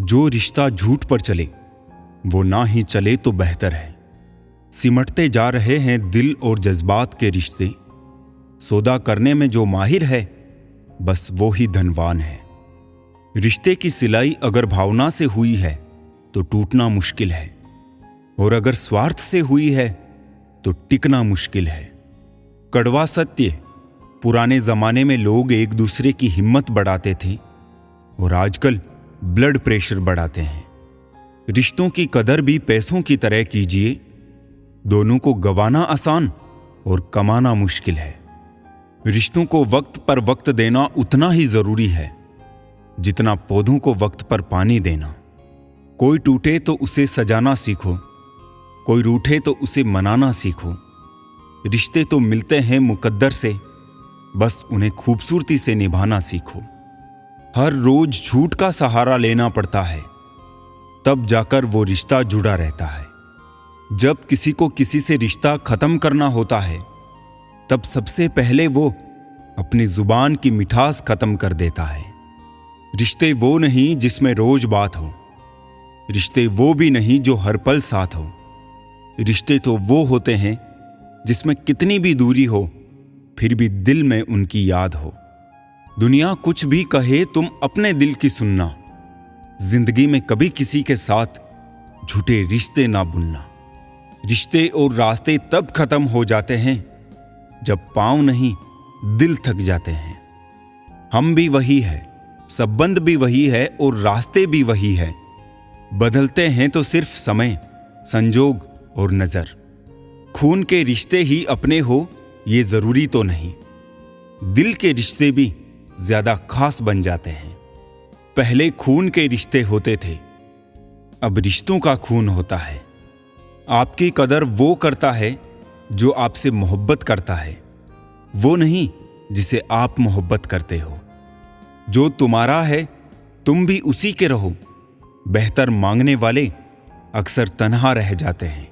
जो रिश्ता झूठ पर चले वो ना ही चले तो बेहतर है। सिमटते जा रहे हैं दिल और जज्बात के रिश्ते। सौदा करने में जो माहिर है बस वो ही धनवान है। रिश्ते की सिलाई अगर भावना से हुई है तो टूटना मुश्किल है, और अगर स्वार्थ से हुई है तो टिकना मुश्किल है। कड़वा सत्य, पुराने जमाने में लोग एक दूसरे की हिम्मत बढ़ाते थे और आजकल ब्लड प्रेशर बढ़ाते हैं। रिश्तों की कदर भी पैसों की तरह कीजिए। दोनों को गंवाना आसान और कमाना मुश्किल है। रिश्तों को वक्त पर वक्त देना उतना ही जरूरी है जितना पौधों को वक्त पर पानी देना। कोई टूटे तो उसे सजाना सीखो, कोई रूठे तो उसे मनाना सीखो। रिश्ते तो मिलते हैं मुकद्दर से, बस उन्हें खूबसूरती से निभाना सीखो। हर रोज झूठ का सहारा लेना पड़ता है, तब जाकर वो रिश्ता जुड़ा रहता है। जब किसी को किसी से रिश्ता खत्म करना होता है तब सबसे पहले वो अपनी जुबान की मिठास खत्म कर देता है। रिश्ते वो नहीं जिसमें रोज बात हो, रिश्ते वो भी नहीं जो हर पल साथ हो। रिश्ते तो वो होते हैं जिसमें कितनी भी दूरी हो फिर भी दिल में उनकी याद हो। दुनिया कुछ भी कहे तुम अपने दिल की सुनना। जिंदगी में कभी किसी के साथ झूठे रिश्ते ना बुनना। रिश्ते और रास्ते तब खत्म हो जाते हैं जब पांव नहीं दिल थक जाते हैं। हम भी वही है, संबंध भी वही है और रास्ते भी वही है। बदलते हैं तो सिर्फ समय, संजोग और नजर। खून के रिश्ते ही अपने हो ये जरूरी तो नहीं। दिल के रिश्ते भी ज्यादा खास बन जाते हैं। पहले खून के रिश्ते होते थे, अब रिश्तों का खून होता है। आपकी कदर वो करता है जो आपसे मोहब्बत करता है, वो नहीं जिसे आप मोहब्बत करते हो। जो तुम्हारा है तुम भी उसी के रहो। बेहतर मांगने वाले अक्सर तन्हा रह जाते हैं।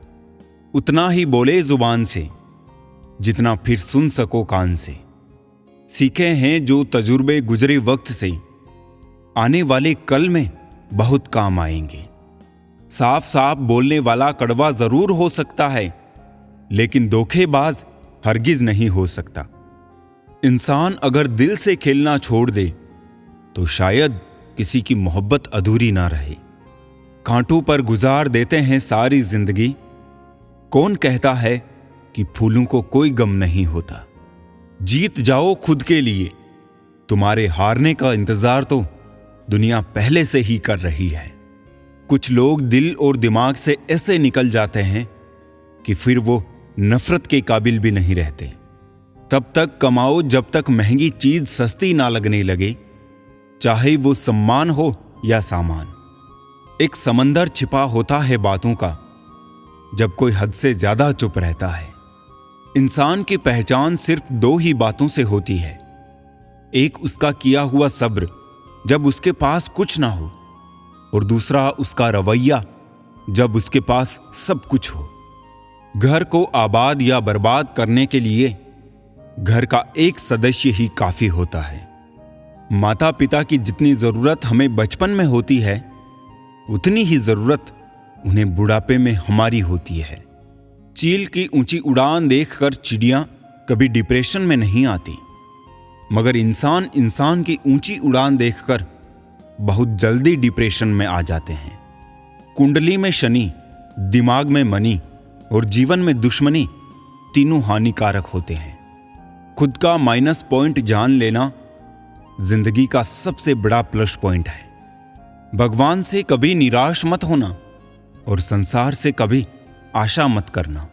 उतना ही बोले जुबान से जितना फिर सुन सको कान से। सीखे हैं जो तजुर्बे गुजरे वक्त से, आने वाले कल में बहुत काम आएंगे। साफ साफ बोलने वाला कड़वा जरूर हो सकता है, लेकिन धोखेबाज हरगिज नहीं हो सकता। इंसान अगर दिल से खेलना छोड़ दे तो शायद किसी की मोहब्बत अधूरी ना रहे। कांटों पर गुजार देते हैं सारी जिंदगी। कौन कहता है कि फूलों को कोई गम नहीं होता। जीत जाओ खुद के लिए, तुम्हारे हारने का इंतजार तो दुनिया पहले से ही कर रही है। कुछ लोग दिल और दिमाग से ऐसे निकल जाते हैं कि फिर वो नफरत के काबिल भी नहीं रहते। तब तक कमाओ जब तक महंगी चीज सस्ती ना लगने लगे, चाहे वो सम्मान हो या सामान। एक समंदर छिपा होता है बातों का जब कोई हद से ज्यादा चुप रहता है। इंसान की पहचान सिर्फ दो ही बातों से होती है। एक उसका किया हुआ सब्र जब उसके पास कुछ ना हो, और दूसरा उसका रवैया जब उसके पास सब कुछ हो। घर को आबाद या बर्बाद करने के लिए घर का एक सदस्य ही काफी होता है। माता पिता की जितनी जरूरत हमें बचपन में होती है उतनी ही जरूरत उन्हें बुढ़ापे में हमारी होती है। चील की ऊंची उड़ान देखकर चिड़ियां कभी डिप्रेशन में नहीं आती, मगर इंसान की ऊंची उड़ान देखकर बहुत जल्दी डिप्रेशन में आ जाते हैं। कुंडली में शनि, दिमाग में मनी और जीवन में दुश्मनी तीनों हानिकारक होते हैं। खुद का माइनस पॉइंट जान लेना जिंदगी का सबसे बड़ा प्लस पॉइंट है। भगवान से कभी निराश मत होना और संसार से कभी आशा मत करना।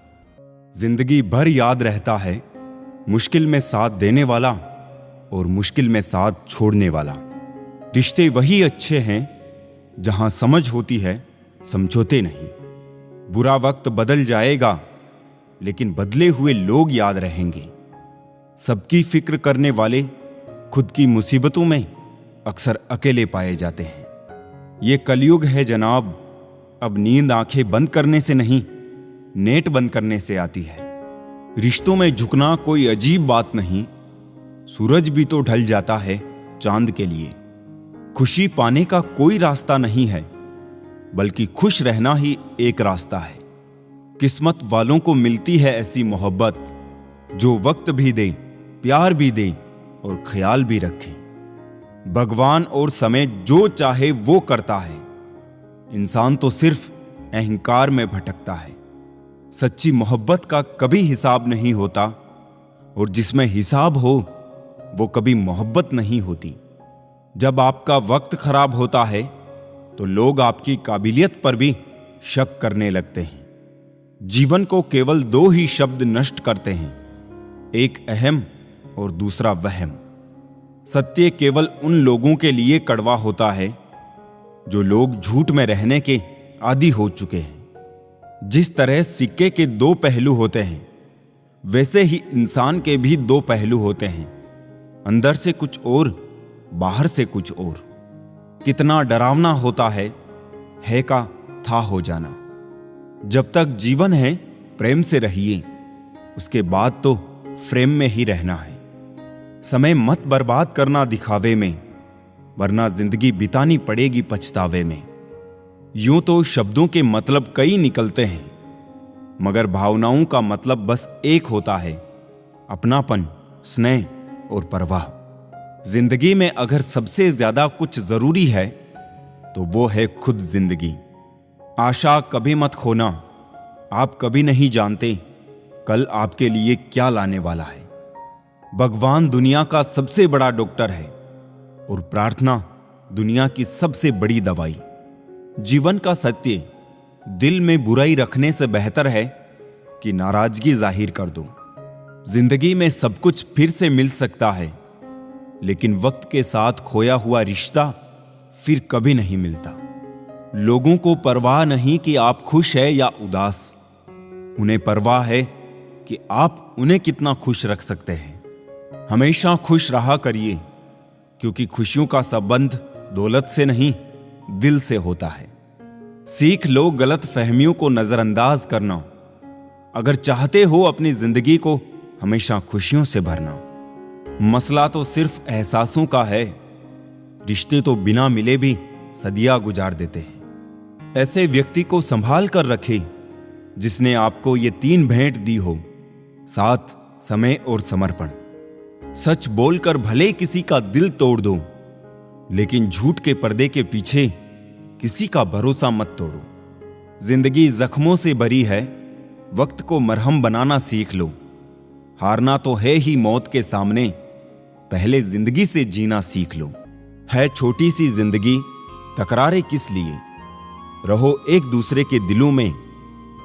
जिंदगी भर याद रहता है मुश्किल में साथ देने वाला और मुश्किल में साथ छोड़ने वाला। रिश्ते वही अच्छे हैं जहां समझ होती है, समझौते नहीं। बुरा वक्त बदल जाएगा लेकिन बदले हुए लोग याद रहेंगे। सबकी फिक्र करने वाले खुद की मुसीबतों में अक्सर अकेले पाए जाते हैं। ये कलयुग है जनाब, अब नींद आंखें बंद करने से नहीं, नेट बंद करने से आती है। रिश्तों में झुकना कोई अजीब बात नहीं, सूरज भी तो ढल जाता है चांद के लिए। खुशी पाने का कोई रास्ता नहीं है, बल्कि खुश रहना ही एक रास्ता है। किस्मत वालों को मिलती है ऐसी मोहब्बत जो वक्त भी दे, प्यार भी दे और ख्याल भी रखे। भगवान और समय जो चाहे वो करता है, इंसान तो सिर्फ अहंकार में भटकता है। सच्ची मोहब्बत का कभी हिसाब नहीं होता, और जिसमें हिसाब हो वो कभी मोहब्बत नहीं होती। जब आपका वक्त खराब होता है तो लोग आपकी काबिलियत पर भी शक करने लगते हैं। जीवन को केवल दो ही शब्द नष्ट करते हैं, एक अहम और दूसरा वहम। सत्य केवल उन लोगों के लिए कड़वा होता है जो लोग झूठ में रहने के आदी हो चुके हैं। जिस तरह सिक्के के दो पहलू होते हैं, वैसे ही इंसान के भी दो पहलू होते हैं, अंदर से कुछ और, बाहर से कुछ और। कितना डरावना होता है का था हो जाना। जब तक जीवन है प्रेम से रहिए, उसके बाद तो फ्रेम में ही रहना है। समय मत बर्बाद करना दिखावे में, वरना जिंदगी बितानी पड़ेगी पछतावे में। यूं तो शब्दों के मतलब कई निकलते हैं, मगर भावनाओं का मतलब बस एक होता है, अपनापन, स्नेह और परवाह। जिंदगी में अगर सबसे ज्यादा कुछ जरूरी है तो वो है खुद जिंदगी। आशा कभी मत खोना, आप कभी नहीं जानते कल आपके लिए क्या लाने वाला है। भगवान दुनिया का सबसे बड़ा डॉक्टर है और प्रार्थना दुनिया की सबसे बड़ी दवाई। जीवन का सत्य दिल में बुराई रखने से बेहतर है कि नाराजगी जाहिर कर दो। जिंदगी में सब कुछ फिर से मिल सकता है, लेकिन वक्त के साथ खोया हुआ रिश्ता फिर कभी नहीं मिलता। लोगों को परवाह नहीं कि आप खुश हैं या उदास, उन्हें परवाह है कि आप उन्हें कितना खुश रख सकते हैं। हमेशा खुश रहा करिए, क्योंकि खुशियों का संबंध दौलत से नहीं, दिल से होता है। सीख लो गलत फहमियों को नजरअंदाज करना, अगर चाहते हो अपनी जिंदगी को हमेशा खुशियों से भरना। मसला तो सिर्फ एहसासों का है, रिश्ते तो बिना मिले भी सदियां गुजार देते हैं। ऐसे व्यक्ति को संभाल कर रखें जिसने आपको ये 3 भेंट दी हो, साथ, समय और समर्पण। सच बोलकर भले किसी का दिल तोड़ दो, लेकिन झूठ के पर्दे के पीछे किसी का भरोसा मत तोड़ो। जिंदगी जख्मों से भरी है, वक्त को मरहम बनाना सीख लो। हारना तो है ही मौत के सामने, पहले जिंदगी से जीना सीख लो। है छोटी सी जिंदगी, तकरारें किस लिए, रहो एक दूसरे के दिलों में,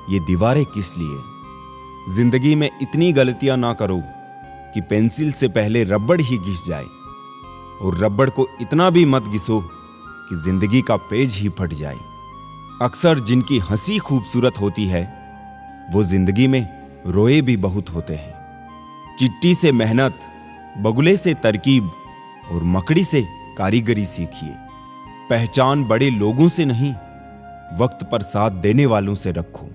ये दीवारें किस लिए। जिंदगी में इतनी गलतियां ना करो कि पेंसिल से पहले रबड़ ही घिस जाए, और रबड़ को इतना भी मत घिसो कि जिंदगी का पेज ही फट जाए। अक्सर जिनकी हंसी खूबसूरत होती है, वो जिंदगी में रोए भी बहुत होते हैं। चिट्ठी से मेहनत, बगुले से तरकीब और मकड़ी से कारीगरी सीखिए। पहचान बड़े लोगों से नहीं, वक्त पर साथ देने वालों से रखो।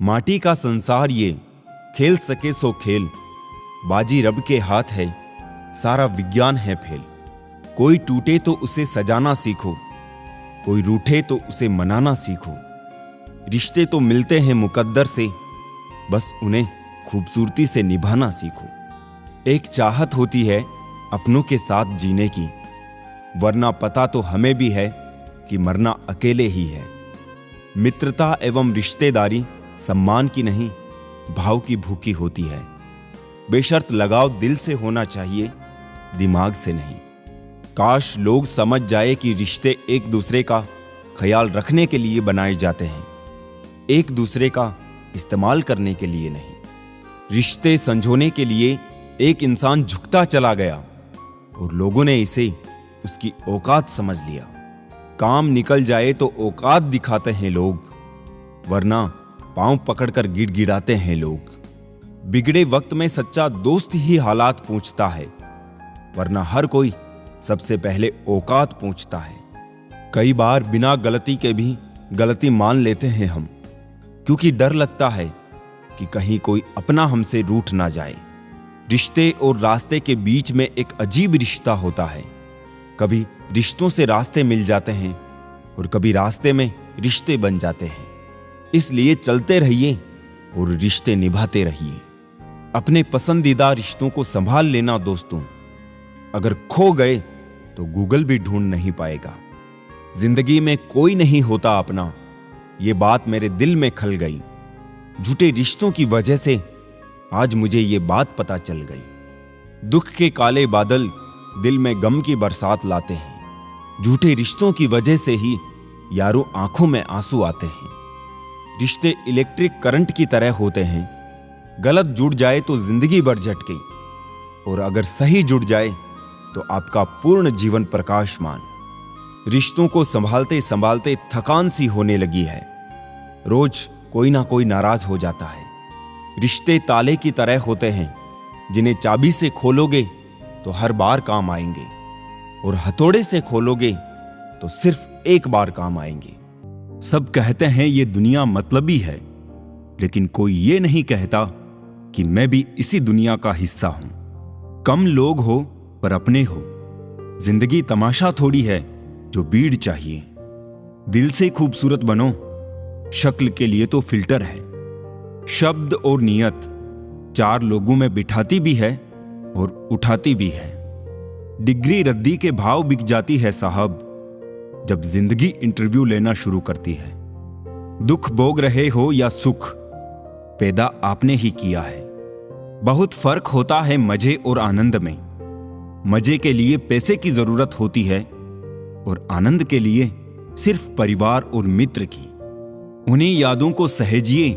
माटी का संसार ये, खेल सके सो खेल, बाजी रब के हाथ है, सारा विज्ञान है फेल। कोई टूटे तो उसे सजाना सीखो, कोई रूठे तो उसे मनाना सीखो। रिश्ते तो मिलते हैं मुकद्दर से, बस उन्हें खूबसूरती से निभाना सीखो। एक चाहत होती है अपनों के साथ जीने की, वरना पता तो हमें भी है कि मरना अकेले ही है। मित्रता एवं रिश्तेदारी सम्मान की नहीं, भाव की भूखी होती है। बेशर्त लगाव दिल से होना चाहिए, दिमाग से नहीं। काश लोग समझ जाए कि रिश्ते एक दूसरे का ख्याल रखने के लिए बनाए जाते हैं, एक दूसरे का इस्तेमाल करने के लिए नहीं। रिश्ते संजोने के लिए एक इंसान झुकता चला गया और लोगों ने इसे उसकी औकात समझ लिया। काम निकल जाए तो औकात दिखाते हैं लोग, वरना पांव पकड़कर गिड़गिड़ाते हैं लोग। बिगड़े वक्त में सच्चा दोस्त ही हालात पूछता है, वरना हर कोई सबसे पहले औकात पूछता है। कई बार बिना गलती के भी गलती मान लेते हैं हम, क्योंकि डर लगता है कि कहीं कोई अपना हमसे रूठ ना जाए। रिश्ते और रास्ते के बीच में एक अजीब रिश्ता होता है, कभी रिश्तों से रास्ते मिल जाते हैं और कभी रास्ते में रिश्ते बन जाते हैं। इसलिए चलते रहिए और रिश्ते निभाते रहिए। अपने पसंदीदा रिश्तों को संभाल लेना दोस्तों। अगर खो गए तो गूगल भी ढूंढ नहीं पाएगा। जिंदगी में कोई नहीं होता अपना, ये बात मेरे दिल में खल गई। झूठे रिश्तों की वजह से आज मुझे ये बात पता चल गई। दुख के काले बादल दिल में गम की बरसात लाते हैं। झूठे रिश्तों की वजह से ही यारों आंखों में आंसू आते हैं। रिश्ते इलेक्ट्रिक करंट की तरह होते हैं। गलत जुड़ जाए तो जिंदगी भर झटके, और अगर सही जुड़ जाए तो आपका पूर्ण जीवन प्रकाशमान। रिश्तों को संभालते संभालते थकान सी होने लगी है। रोज कोई ना कोई नाराज हो जाता है। रिश्ते ताले की तरह होते हैं, जिन्हें चाबी से खोलोगे तो हर बार काम आएंगे, और हथौड़े से खोलोगे तो सिर्फ एक बार काम आएंगे। सब कहते हैं ये दुनिया मतलबी है, लेकिन कोई ये नहीं कहता कि मैं भी इसी दुनिया का हिस्सा हूं। कम लोग हो पर अपने हो। जिंदगी तमाशा थोड़ी है जो भीड़ चाहिए। दिल से खूबसूरत बनो, शक्ल के लिए तो फिल्टर है। शब्द और नियत चार लोगों में बिठाती भी है और उठाती भी है। डिग्री रद्दी के भाव बिक जाती है साहब, जब जिंदगी इंटरव्यू लेना शुरू करती है। दुख भोग रहे हो या सुख, पैदा आपने ही किया है। बहुत फर्क होता है मजे और आनंद में। मजे के लिए पैसे की जरूरत होती है और आनंद के लिए सिर्फ परिवार और मित्र की। उन्हीं यादों को सहेजिए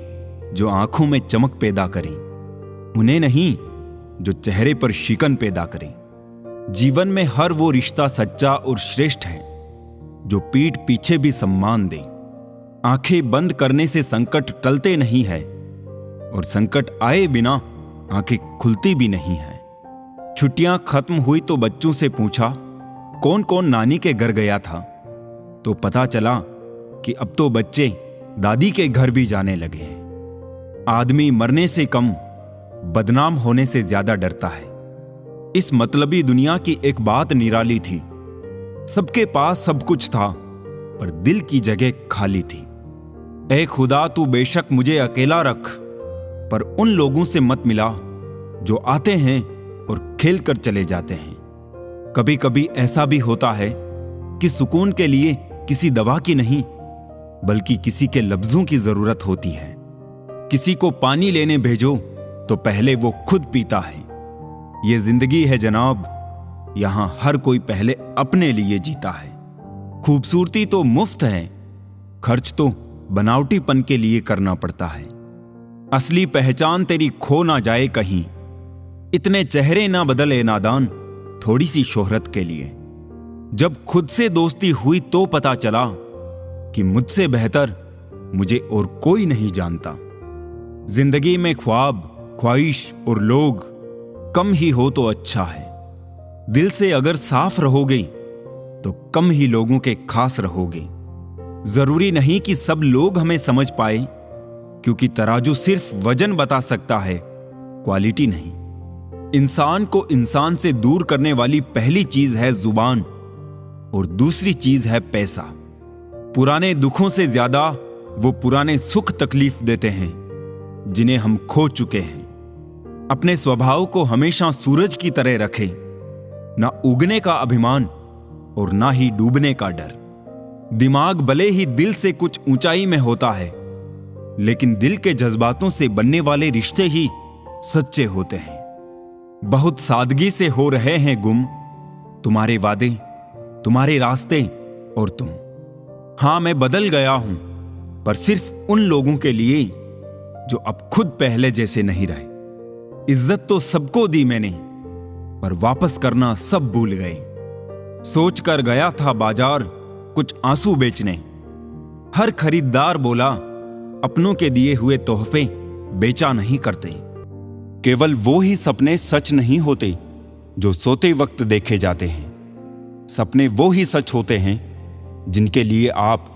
जो आंखों में चमक पैदा करें, उन्हें नहीं जो चेहरे पर शिकन पैदा करें। जीवन में हर वो रिश्ता सच्चा और श्रेष्ठ है जो पीठ पीछे भी सम्मान दे। आंखें बंद करने से संकट टलते नहीं है, और संकट आए बिना आंखें खुलती भी नहीं है। छुट्टियां खत्म हुई तो बच्चों से पूछा कौन कौन नानी के घर गया था, तो पता चला कि अब तो बच्चे दादी के घर भी जाने लगे हैं। आदमी मरने से कम बदनाम होने से ज्यादा डरता है। इस मतलबी दुनिया की एक बात निराली थी। सबके पास सब कुछ था, पर दिल की जगह खाली थी। ऐ खुदा तू बेशक मुझे अकेला रख, पर उन लोगों से मत मिला जो आते हैं और खेल कर चले जाते हैं। कभी कभी ऐसा भी होता है कि सुकून के लिए किसी दवा की नहीं, बल्कि किसी के लफ्जों की जरूरत होती है। किसी को पानी लेने भेजो तो पहले वो खुद पीता है। ये जिंदगी है जनाब, यहां हर कोई पहले अपने लिए जीता है। खूबसूरती तो मुफ्त है, खर्च तो बनावटीपन के लिए करना पड़ता है। असली पहचान तेरी खो ना जाए कहीं। इतने चेहरे ना बदले नादान थोड़ी सी शोहरत के लिए। जब खुद से दोस्ती हुई तो पता चला कि मुझसे बेहतर मुझे और कोई नहीं जानता। जिंदगी में ख्वाब, ख्वाहिश और लोग कम ही हो तो अच्छा है। दिल से अगर साफ रहोगे तो कम ही लोगों के खास रहोगे। जरूरी नहीं कि सब लोग हमें समझ पाए, क्योंकि तराजू सिर्फ वजन बता सकता है, क्वालिटी नहीं। इंसान को इंसान से दूर करने वाली पहली चीज है जुबान, और दूसरी चीज है पैसा। पुराने दुखों से ज्यादा वो पुराने सुख तकलीफ देते हैं जिन्हें हम खो चुके हैं। अपने स्वभाव को हमेशा सूरज की तरह रखें, ना उगने का अभिमान और ना ही डूबने का डर। दिमाग भले ही दिल से कुछ ऊंचाई में होता है, लेकिन दिल के जज्बातों से बनने वाले रिश्ते ही सच्चे होते हैं। बहुत सादगी से हो रहे हैं गुम तुम्हारे वादे, तुम्हारे रास्ते और तुम। हां, मैं बदल गया हूं, पर सिर्फ उन लोगों के लिए जो अब खुद पहले जैसे नहीं रहे। इज्जत तो सबको दी मैंने, पर वापस करना सब भूल गए। सोच कर गया था बाजार कुछ आंसू बेचने। हर खरीदार बोला अपनों के दिए हुए तोहफे बेचा नहीं करते। केवल वो ही सपने सच नहीं होते जो सोते वक्त देखे जाते हैं। सपने वो ही सच होते हैं जिनके लिए आप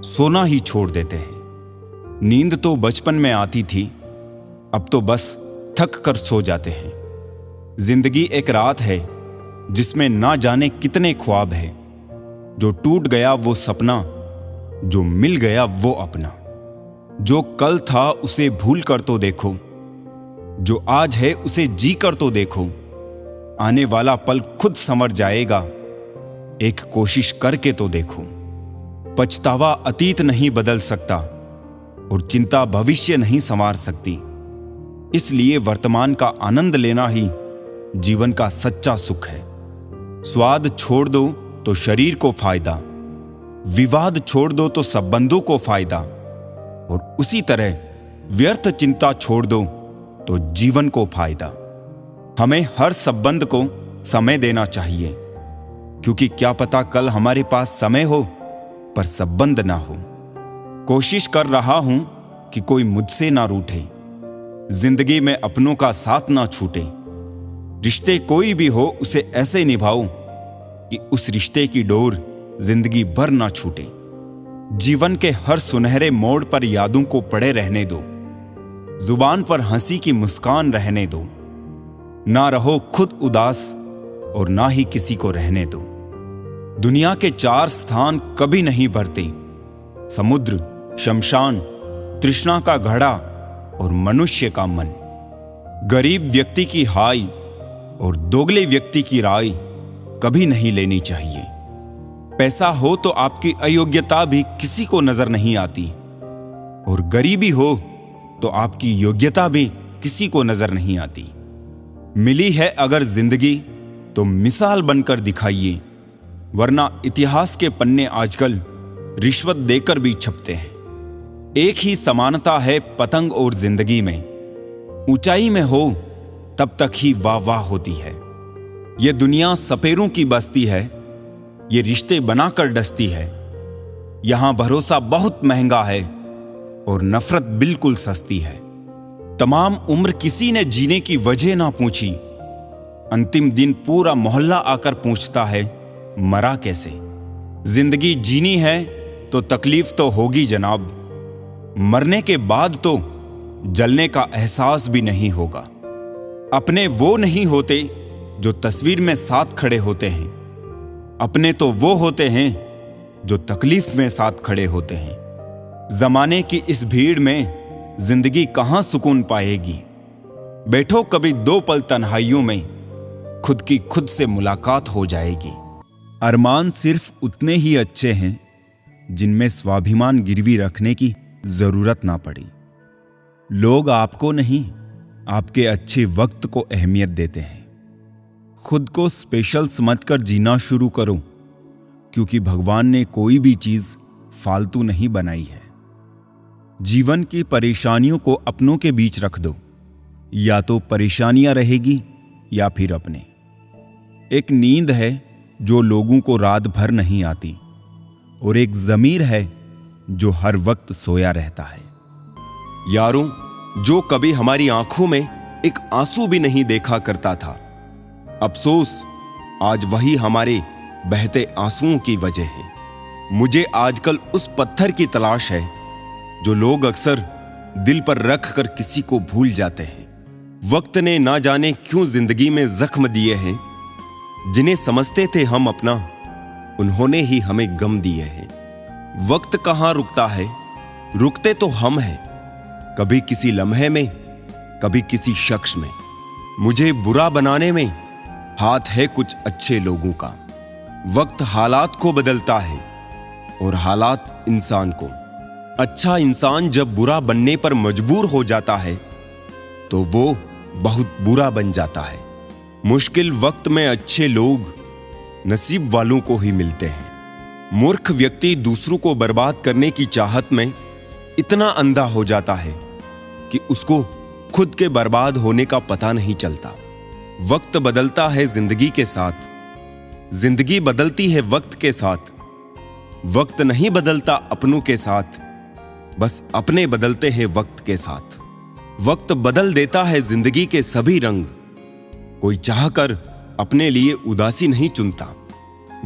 सोना ही छोड़ देते हैं। नींद तो बचपन में आती थी, अब तो बस थक कर सो जाते हैं। जिंदगी एक रात है, जिसमें ना जाने कितने ख्वाब हैं। जो टूट गया वो सपना, जो मिल गया वो अपना। जो कल था उसे भूल कर तो देखो, जो आज है उसे जी कर तो देखो। आने वाला पल खुद संवर जाएगा, एक कोशिश करके तो देखो। पछतावा अतीत नहीं बदल सकता और चिंता भविष्य नहीं संवार सकती। इसलिए वर्तमान का आनंद लेना ही जीवन का सच्चा सुख है। स्वाद छोड़ दो तो शरीर को फायदा, विवाद छोड़ दो तो संबंधों को फायदा, और उसी तरह व्यर्थ चिंता छोड़ दो तो जीवन को फायदा। हमें हर संबंध को समय देना चाहिए, क्योंकि क्या पता कल हमारे पास समय हो पर संबंध ना हो। कोशिश कर रहा हूं कि कोई मुझसे ना रूठे, जिंदगी में अपनों का साथ ना छूटे। रिश्ते कोई भी हो उसे ऐसे निभाओ कि उस रिश्ते की डोर जिंदगी भर ना छूटे। जीवन के हर सुनहरे मोड़ पर यादों को पड़े रहने दो, जुबान पर हंसी की मुस्कान रहने दो। ना रहो खुद उदास और ना ही किसी को रहने दो। दुनिया के 4 स्थान कभी नहीं भरते, समुद्र, शमशान, तृष्णा का घड़ा और मनुष्य का मन। गरीब व्यक्ति की हाय और दोगले व्यक्ति की राय कभी नहीं लेनी चाहिए। पैसा हो तो आपकी अयोग्यता भी किसी को नजर नहीं आती, और गरीबी हो तो आपकी योग्यता भी किसी को नजर नहीं आती। मिली है अगर जिंदगी तो मिसाल बनकर दिखाइए, वरना इतिहास के पन्ने आजकल रिश्वत देकर भी छपते हैं। एक ही समानता है पतंग और जिंदगी में, ऊंचाई में हो तब तक ही वाह वाह होती है। ये दुनिया सपेरों की बस्ती है, ये रिश्ते बनाकर डसती है। यहां भरोसा बहुत महंगा है और नफरत बिल्कुल सस्ती है। तमाम उम्र किसी ने जीने की वजह ना पूछी, अंतिम दिन पूरा मोहल्ला आकर पूछता है मरा कैसे। जिंदगी जीनी है तो तकलीफ तो होगी जनाब, मरने के बाद तो जलने का एहसास भी नहीं होगा। अपने वो नहीं होते जो तस्वीर में साथ खड़े होते हैं, अपने तो वो होते हैं जो तकलीफ में साथ खड़े होते हैं। जमाने की इस भीड़ में जिंदगी कहां सुकून पाएगी। बैठो कभी 2 पल तन्हाइयों में, खुद की खुद से मुलाकात हो जाएगी। अरमान सिर्फ उतने ही अच्छे हैं जिनमें स्वाभिमान गिरवी रखने की जरूरत ना पड़ी। लोग आपको नहीं, आपके अच्छे वक्त को अहमियत देते हैं। खुद को स्पेशल समझकर जीना शुरू करो, क्योंकि भगवान ने कोई भी चीज फालतू नहीं बनाई है। जीवन की परेशानियों को अपनों के बीच रख दो, या तो परेशानियां रहेगी या फिर अपने। एक नींद है जो लोगों को रात भर नहीं आती, और एक ज़मीर है जो हर वक्त सोया रहता है। यारों, जो कभी हमारी आंखों में एक आंसू भी नहीं देखा करता था, अफसोस आज वही हमारे बहते आंसुओं की वजह है। मुझे आजकल उस पत्थर की तलाश है जो लोग अक्सर दिल पर रख कर किसी को भूल जाते हैं। वक्त ने ना जाने क्यों जिंदगी में जख्म दिए हैं, जिन्हें समझते थे हम अपना, उन्होंने ही हमें गम दिए हैं। वक्त कहां रुकता है, रुकते तो हम हैं, कभी किसी लम्हे में, कभी किसी शख्स में। मुझे बुरा बनाने में हाथ है कुछ अच्छे लोगों का। वक्त हालात को बदलता है और हालात इंसान को। अच्छा इंसान जब बुरा बनने पर मजबूर हो जाता है तो वो बहुत बुरा बन जाता है। मुश्किल वक्त में अच्छे लोग नसीब वालों को ही मिलते हैं। मूर्ख व्यक्ति दूसरों को बर्बाद करने की चाहत में इतना अंधा हो जाता है कि उसको खुद के बर्बाद होने का पता नहीं चलता। वक्त बदलता है जिंदगी के साथ, जिंदगी बदलती है वक्त के साथ। वक्त नहीं बदलता अपनों के साथ, बस अपने बदलते हैं वक्त के साथ। वक्त बदल देता है जिंदगी के सभी रंग, कोई चाहकर अपने लिए उदासी नहीं चुनता।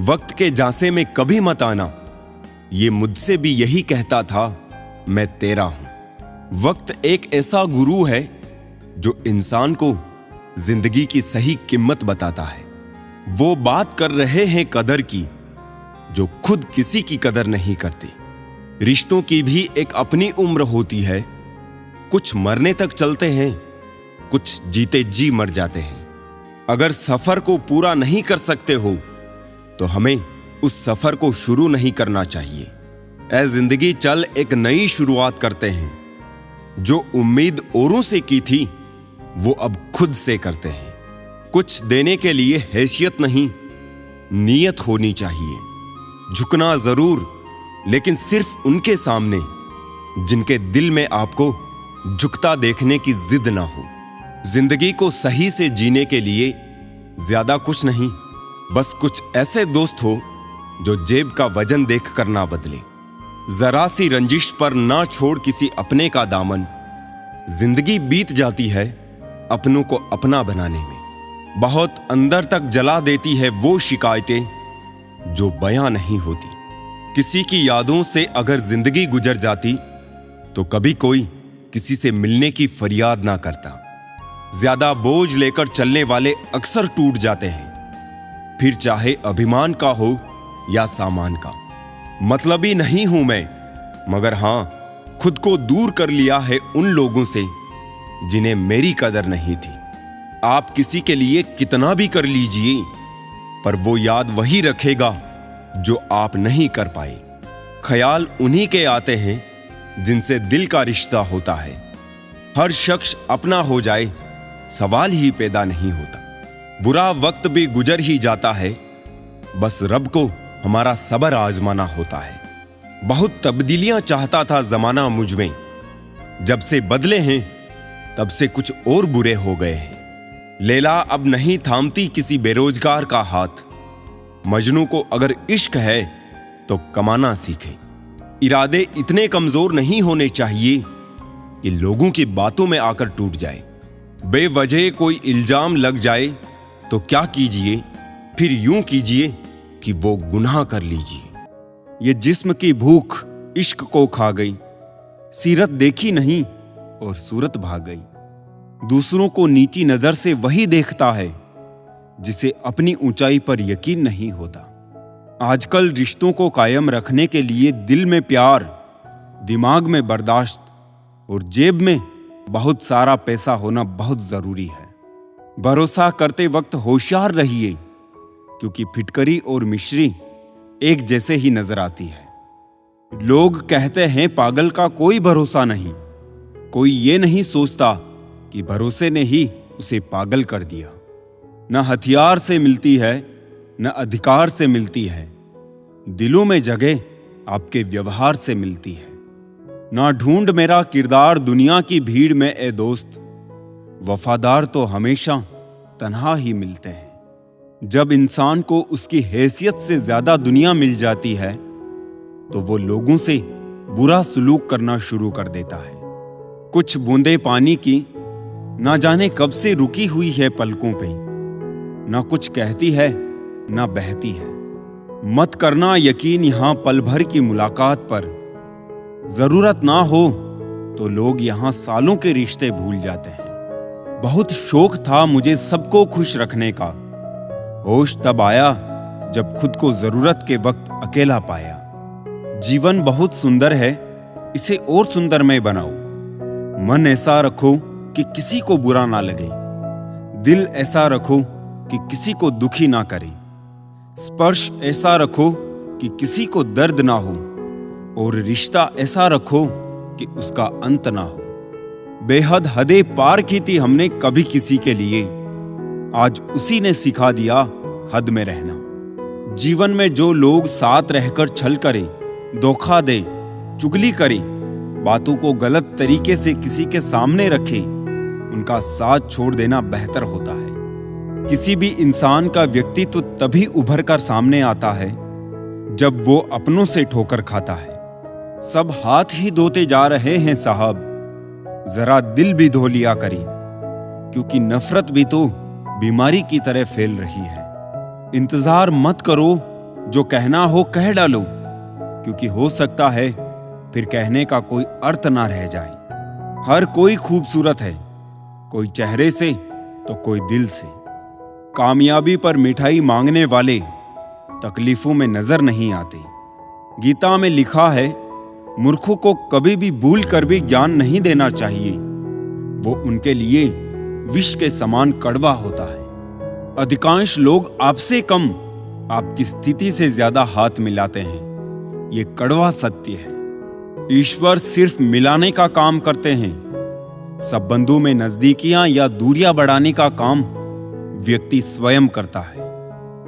वक्त के झांसे में कभी मत आना, ये मुझसे भी यही कहता था, मैं तेरा हूं। वक्त एक ऐसा गुरु है जो इंसान को जिंदगी की सही कीमत बताता है। वो बात कर रहे हैं कदर की, जो खुद किसी की कदर नहीं करते। रिश्तों की भी एक अपनी उम्र होती है। कुछ मरने तक चलते हैं, कुछ जीते जी मर जाते हैं। अगर सफर को पूरा नहीं कर सकते हो तो हमें उस सफर को शुरू नहीं करना चाहिए। ऐ जिंदगी चल एक नई शुरुआत करते हैं। जो उम्मीद औरों से की थी वो अब खुद से करते हैं। कुछ देने के लिए हैसियत नहीं, नीयत होनी चाहिए। झुकना जरूर, लेकिन सिर्फ उनके सामने जिनके दिल में आपको झुकता देखने की जिद ना हो। जिंदगी को सही से जीने के लिए ज्यादा कुछ नहीं, बस कुछ ऐसे दोस्त हो जो जेब का वजन देख कर ना बदले। जरा सी रंजिश पर ना छोड़ किसी अपने का दामन। जिंदगी बीत जाती है अपनों को अपना बनाने में। बहुत अंदर तक जला देती है वो शिकायतें जो बयां नहीं होती। किसी की यादों से अगर जिंदगी गुजर जाती तो कभी कोई किसी से मिलने की फरियाद ना करता। ज्यादा बोझ लेकर चलने वाले अक्सर टूट जाते हैं, फिर चाहे अभिमान का हो या सामान का। मतलबी नहीं हूं मैं, मगर हां, खुद को दूर कर लिया है उन लोगों से जिन्हें मेरी कदर नहीं थी। आप किसी के लिए कितना भी कर लीजिए, पर वो याद वही रखेगा जो आप नहीं कर पाए। ख्याल उन्हीं के आते हैं जिनसे दिल का रिश्ता होता है। हर शख्स अपना हो जाए, सवाल ही पैदा नहीं होता। बुरा वक्त भी गुजर ही जाता है, बस रब को हमारा सब्र आजमाना होता है। बहुत तब्दीलियां चाहता था जमाना मुझ में, जब से बदले हैं तब से कुछ और बुरे हो गए हैं। लैला अब नहीं थामती किसी बेरोजगार का हाथ। मजनू को अगर इश्क है तो कमाना सीखे। इरादे इतने कमजोर नहीं होने चाहिए कि लोगों की बातों में आकर टूट जाए। बेवजह कोई इल्जाम लग जाए तो क्या कीजिए, फिर यूं कीजिए कि वो गुनाह कर लीजिए। ये जिस्म की भूख इश्क को खा गई, सीरत देखी नहीं और सूरत भाग गई। दूसरों को नीची नजर से वही देखता है जिसे अपनी ऊंचाई पर यकीन नहीं होता। आजकल रिश्तों को कायम रखने के लिए दिल में प्यार, दिमाग में बर्दाश्त और जेब में बहुत सारा पैसा होना बहुत जरूरी है। भरोसा करते वक्त होशियार रहिए, क्योंकि फिटकरी और मिश्री एक जैसे ही नजर आती है। लोग कहते हैं पागल का कोई भरोसा नहीं। कोई ये नहीं सोचता कि भरोसे ने ही उसे पागल कर दिया। न हथियार से मिलती है, न अधिकार से मिलती है। दिलों में जगह आपके व्यवहार से मिलती है। ना ढूंढ मेरा किरदार दुनिया की भीड़ में ए दोस्त, वफादार तो हमेशा तन्हा ही मिलते हैं। जब इंसान को उसकी हैसियत से ज्यादा दुनिया मिल जाती है तो वो लोगों से बुरा सलूक करना शुरू कर देता है। कुछ बूंदे पानी की ना जाने कब से रुकी हुई है पलकों पे, ना कुछ कहती है ना बहती है। मत करना यकीन यहां पल भर की मुलाकात पर। जरूरत ना हो तो लोग यहां सालों के रिश्ते भूल जाते हैं। बहुत शौक था मुझे सबको खुश रखने का, होश तब आया जब खुद को जरूरत के वक्त अकेला पाया। जीवन बहुत सुंदर है, इसे और सुंदर मैं बनाऊं। मन ऐसा रखो कि किसी को बुरा ना लगे, दिल ऐसा रखो कि किसी को दुखी ना करे, स्पर्श ऐसा रखो कि किसी को दर्द ना हो, और रिश्ता ऐसा रखो कि उसका अंत ना हो। बेहद हदें पार की थी हमने कभी किसी के लिए, आज उसी ने सिखा दिया हद में रहना। जीवन में जो लोग साथ रहकर छल करें, धोखा दे, चुगली करें, बातों को गलत तरीके से किसी के सामने रखे, उनका साथ छोड़ देना बेहतर होता है। किसी भी इंसान का व्यक्तित्व तभी उभर कर सामने आता है जब वो अपनों से ठोकर खाता है। सब हाथ ही धोते जा रहे हैं साहब, जरा दिल भी धो लिया करें, क्योंकि नफरत भी तो बीमारी की तरह फैल रही है। इंतजार मत करो, जो कहना हो कह डालो, क्योंकि हो सकता है फिर कहने का कोई अर्थ ना रह जाए। हर कोई खूबसूरत है, कोई चेहरे से तो कोई दिल से। कामयाबी पर मिठाई मांगने वाले तकलीफों में नजर नहीं आते। गीता में लिखा है, मूर्खों को कभी भी भूल कर भी ज्ञान नहीं देना चाहिए, वो उनके लिए विष के समान कड़वा होता है। अधिकांश लोग आपसे कम आपकी स्थिति से ज्यादा हाथ मिलाते हैं, ये कड़वा सत्य है। ईश्वर सिर्फ मिलाने का काम करते हैं। संबंधों में नजदीकियां या दूरियां बढ़ाने का काम व्यक्ति स्वयं करता है।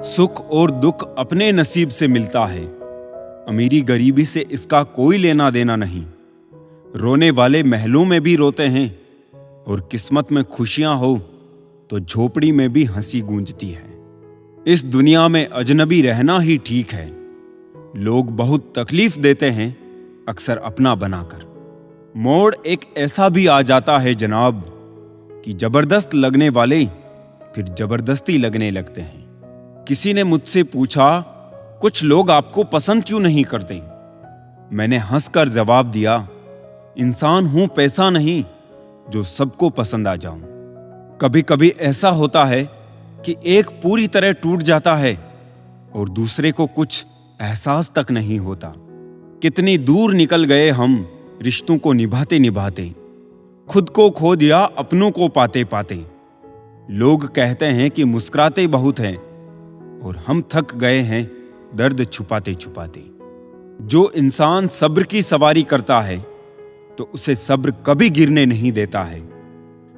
सुख और दुख अपने नसीब से मिलता है। अमीरी गरीबी से इसका कोई लेना देना नहीं। रोने वाले महलों में भी रोते हैं और किस्मत में खुशियां हो तो झोपड़ी में भी हंसी गूंजती है। इस दुनिया में अजनबी रहना ही ठीक है। लोग बहुत तकलीफ देते हैं, अक्सर अपना बनाकर। मोड़ एक ऐसा भी आ जाता है जनाब कि जबरदस्त लगने वाले फिर जबरदस्ती लगने लगते हैं। किसी ने मुझसे पूछा, कुछ लोग आपको पसंद क्यों नहीं करते? मैंने हंसकर जवाब दिया, इंसान हूं, पैसा नहीं जो सबको पसंद आ जाऊं। कभी कभी ऐसा होता है कि एक पूरी तरह टूट जाता है और दूसरे को कुछ एहसास तक नहीं होता। कितनी दूर निकल गए हम रिश्तों को निभाते निभाते, खुद को खो दिया अपनों को पाते पाते। लोग कहते हैं कि मुस्कुराते बहुत हैं और हम थक गए हैं दर्द छुपाते छुपाते। जो इंसान सब्र की सवारी करता है तो उसे सब्र कभी गिरने नहीं देता है,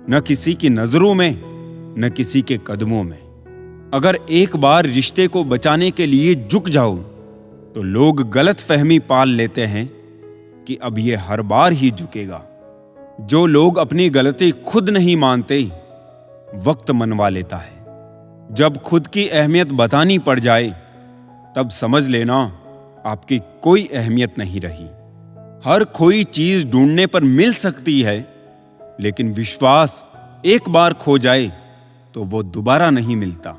न किसी की नजरों में न किसी के कदमों में। अगर एक बार रिश्ते को बचाने के लिए झुक जाओ तो लोग गलत फहमी पाल लेते हैं कि अब ये हर बार ही झुकेगा। जो लोग अपनी गलती खुद नहीं मानते, वक्त मनवा लेता है। जब खुद की अहमियत बतानी पड़ जाए तब समझ लेना आपकी कोई अहमियत नहीं रही। हर खोई चीज ढूंढने पर मिल सकती है, लेकिन विश्वास एक बार खो जाए तो वो दोबारा नहीं मिलता।